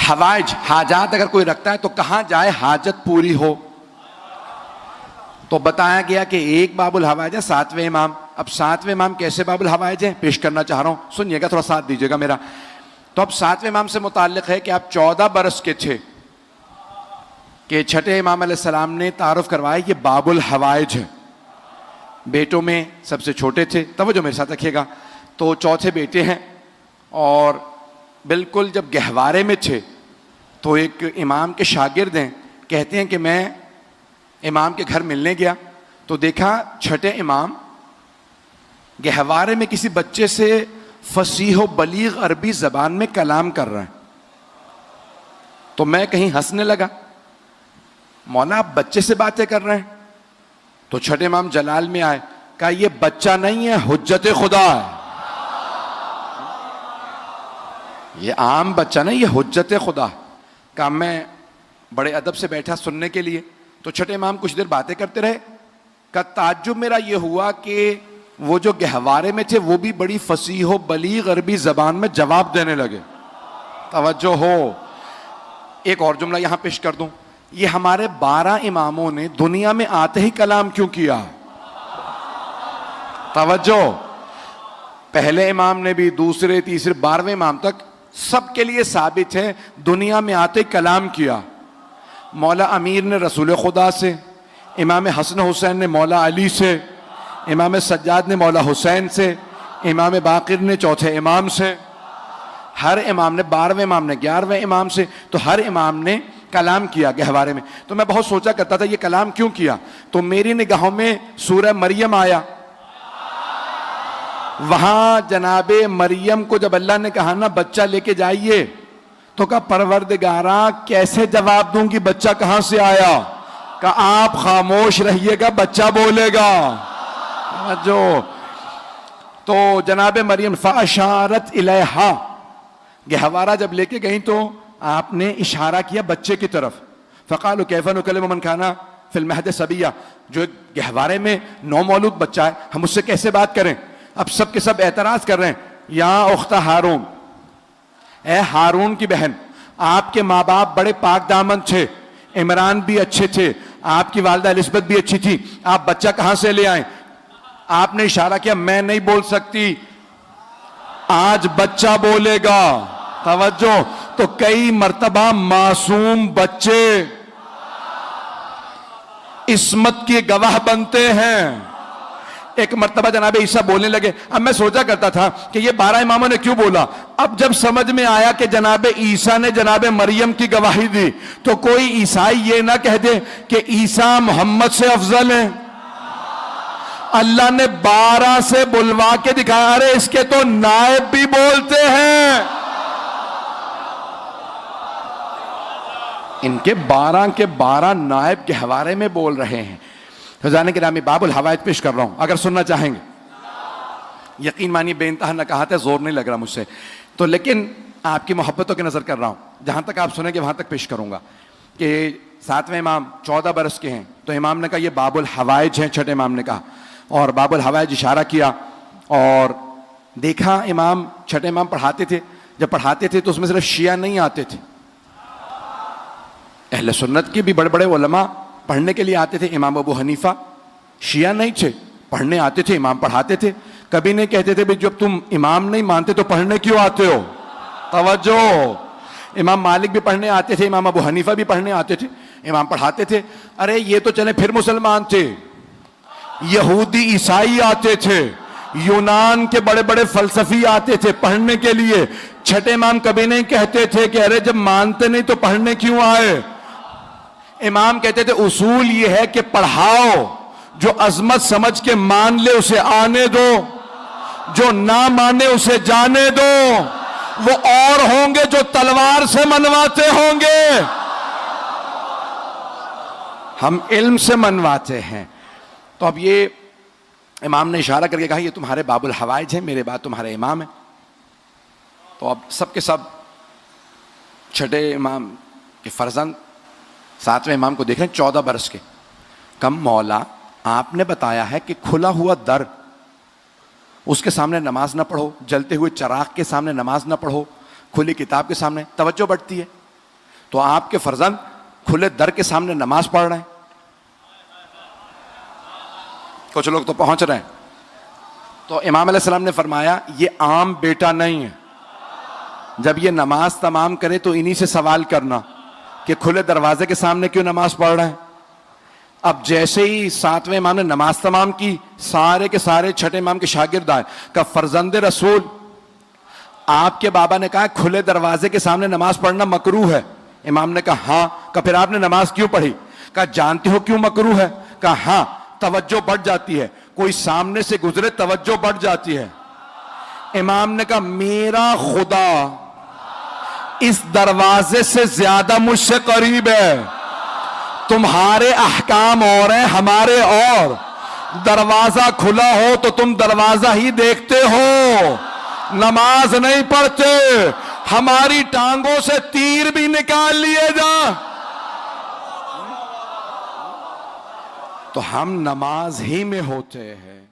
حوائج حاجات اگر کوئی رکھتا ہے تو کہاں جائے حاجت پوری ہو؟ تو بتایا گیا کہ ایک باب الحوائج ہے 7ویں امام. اب 7ویں امام کیسے باب الحوائج ہے پیش کرنا چاہ رہا ہوں, سنیے گا, تھوڑا ساتھ دیجیے گا میرا. تو اب 7ویں امام سے متعلق ہے کہ آپ 14 برس کے تھے کہ چھٹے امام علیہ السلام نے تعارف کروایا یہ باب الحوائج ہے. بیٹوں میں سب سے چھوٹے تھے, توجہ میرے ساتھ رکھیے گا. تو چوتھے بیٹے ہیں, اور بالکل جب گہوارے میں تھے تو ایک امام کے شاگرد ہیں, کہتے ہیں کہ میں امام کے گھر ملنے گیا تو دیکھا چھٹے امام گہوارے میں کسی بچے سے فصیح و بلیغ عربی زبان میں کلام کر رہے ہیں. تو میں کہیں ہنسنے لگا, مولا آپ بچے سے باتیں کر رہے ہیں؟ تو چھٹے امام جلال میں آئے, کہا یہ بچہ نہیں ہے, حجت خدا ہے. یہ عام بچہ نہیں, یہ حجت خدا. کہا میں بڑے ادب سے بیٹھا سننے کے لیے. تو چھٹے امام کچھ دیر باتیں کرتے رہے. کہا تعجب میرا یہ ہوا کہ وہ جو گہوارے میں تھے وہ بھی بڑی فصیح و بلیغ عربی زبان میں جواب دینے لگے. توجہ ہو, ایک اور جملہ یہاں پیش کر دوں, یہ ہمارے 12 اماموں نے دنیا میں آتے ہی کلام کیوں کیا؟ توجہ, پہلے امام نے بھی, دوسرے تیسرے 12ویں امام تک سب کے لیے ثابت ہے دنیا میں آتے ہی کلام کیا. مولا امیر نے رسول خدا سے, امام حسن حسین نے مولا علی سے, امام سجاد نے مولا حسین سے, امام باقر نے چوتھے امام سے, ہر امام نے 12ویں امام نے 11ویں امام سے, تو ہر امام نے کلام کیا گہوارے میں. تو میں بہت سوچا کرتا تھا یہ کلام کیوں کیا, تو میری نگاہوں میں سورہ مریم آیا. وہاں جناب مریم کو جب اللہ نے کہا نا بچہ لے کے جائیے, تو کہا پروردگارا کیسے جواب دوں گی, بچہ کہاں سے آیا؟ کہا آپ خاموش رہیے گا, بچہ بولے گا. جو تو جناب مریم فاشارت الیہا, گہوارہ جب لے کے گئیں تو آپ نے اشارہ کیا بچے کی طرف. فقالوا کیف نکلم من کان فی المہد صبیا, جو ایک گہوارے میں نومولود بچہ ہے, ہم اس سے کیسے بات کریں؟ اب سب کے سب اعتراض کر رہے ہیں, یا اخت ہارون, اے ہارون کی بہن, آپ کے ماں باپ بڑے پاک دامن تھے, عمران بھی اچھے تھے, آپ کی والدہ الزبتھ بھی اچھی تھی, آپ بچہ کہاں سے لے آئیں؟ آپ نے اشارہ کیا, میں نہیں بول سکتی, آج بچہ بولے گا. توجہ, تو کئی مرتبہ معصوم بچے عصمت کے گواہ بنتے ہیں. ایک مرتبہ جناب عیسیٰ بولنے لگے. اب میں سوچا کرتا تھا کہ یہ 12 اماموں نے کیوں بولا. اب جب سمجھ میں آیا کہ جناب عیسیٰ نے جناب مریم کی گواہی دی, تو کوئی عیسائی یہ نہ کہہ دے کہ عیسیٰ محمد سے افضل ہیں. اللہ نے 12 سے بلوا کے دکھایا, ارے اس کے تو نائب بھی بولتے ہیں. ان کے 12 کے 12 نائب کے حوالے میں بول رہے ہیں. خزانے کے نامی باب الحوائج پیش کر رہا ہوں, اگر سننا چاہیں گے. یقین مانی بے انتہا نکاحت ہے, زور نہیں لگ رہا مجھ سے تو, لیکن آپ کی محبتوں کی نظر کر رہا ہوں. جہاں تک آپ سنیں گے وہاں تک پیش کروں گا. کہ 7ویں امام 14 برس کے ہیں, تو امام نے کہا یہ باب الحوائج ہیں. چھٹے امام نے کہا, اور باب الحوائج اشارہ کیا, اور دیکھا امام چھٹے امام پڑھاتے تھے. جب پڑھاتے تھے تو اس میں صرف شیعہ نہیں آتے تھے, اہل سنت کے بھی بڑے بڑے علماء پڑھنے کے لیے آتے تھے. امام ابو حنیفہ شیعہ نہیں تھے, پڑھنے آتے تھے, امام پڑھاتے تھے. کبھی نہیں کہتے تھے جب تم امام نہیں مانتے تو پڑھنے کیوں آتے ہو. توجہ, امام مالک بھی پڑھنے آتے تھے, امام ابو حنیفہ بھی پڑھنے آتے تھے, امام پڑھاتے تھے. ارے یہ تو چلے پھر مسلمان تھے, یہودی عیسائی آتے تھے, یونان کے بڑے بڑے فلسفی آتے تھے پڑھنے کے لیے. چھٹے امام کبھی نہیں کہتے تھے کہ ارے جب مانتے نہیں تو پڑھنے کیوں آئے. امام کہتے تھے اصول یہ ہے کہ پڑھاؤ, جو عظمت سمجھ کے مان لے اسے آنے دو, جو نہ مانے اسے جانے دو. وہ اور ہوں گے جو تلوار سے منواتے ہوں گے, ہم علم سے منواتے ہیں. تو اب یہ امام نے اشارہ کر کے کہا یہ تمہارے باب الحوائج ہیں, میرے بعد تمہارے امام ہیں. تو اب سب کے سب چھٹے امام کے فرزند 7ویں امام کو دیکھ رہے ہیں 14 برس کے. کم مولا, آپ نے بتایا ہے کہ کھلا ہوا در, اس کے سامنے نماز نہ پڑھو, جلتے ہوئے چراغ کے سامنے نماز نہ پڑھو, کھلی کتاب کے سامنے. توجہ بڑھتی ہے. تو آپ کے فرزند کھلے در کے سامنے نماز پڑھ رہے ہیں. کچھ لوگ تو پہنچ رہے ہیں. تو امام علیہ السلام نے فرمایا یہ عام بیٹا نہیں ہے. جب یہ نماز تمام کرے تو انہی سے سوال کرنا کہ کھلے دروازے کے سامنے کیوں نماز پڑھ رہے ہیں. اب جیسے ہی 7ویں امام نے نماز تمام کی, سارے کے سارے چھٹے امام کے شاگرد آئے. کہ فرزند رسول, آپ کے بابا نے کہا کھلے دروازے کے سامنے نماز پڑھنا مکروہ ہے. امام نے کہا ہاں. کہ پھر آپ نے نماز کیوں پڑھی؟ کہا جانتے ہو کیوں مکروہ ہے؟ کہا ہاں, توجہ بڑھ جاتی ہے, کوئی سامنے سے گزرے توجہ بڑھ جاتی ہے. امام نے کہا میرا خدا اس دروازے سے زیادہ مجھ سے قریب ہے. تمہارے احکام اور ہیں, ہمارے اور. دروازہ کھلا ہو تو تم دروازہ ہی دیکھتے ہو, نماز نہیں پڑھتے. ہماری ٹانگوں سے تیر بھی نکال لیے جا تو ہم نماز ہی میں ہوتے ہیں.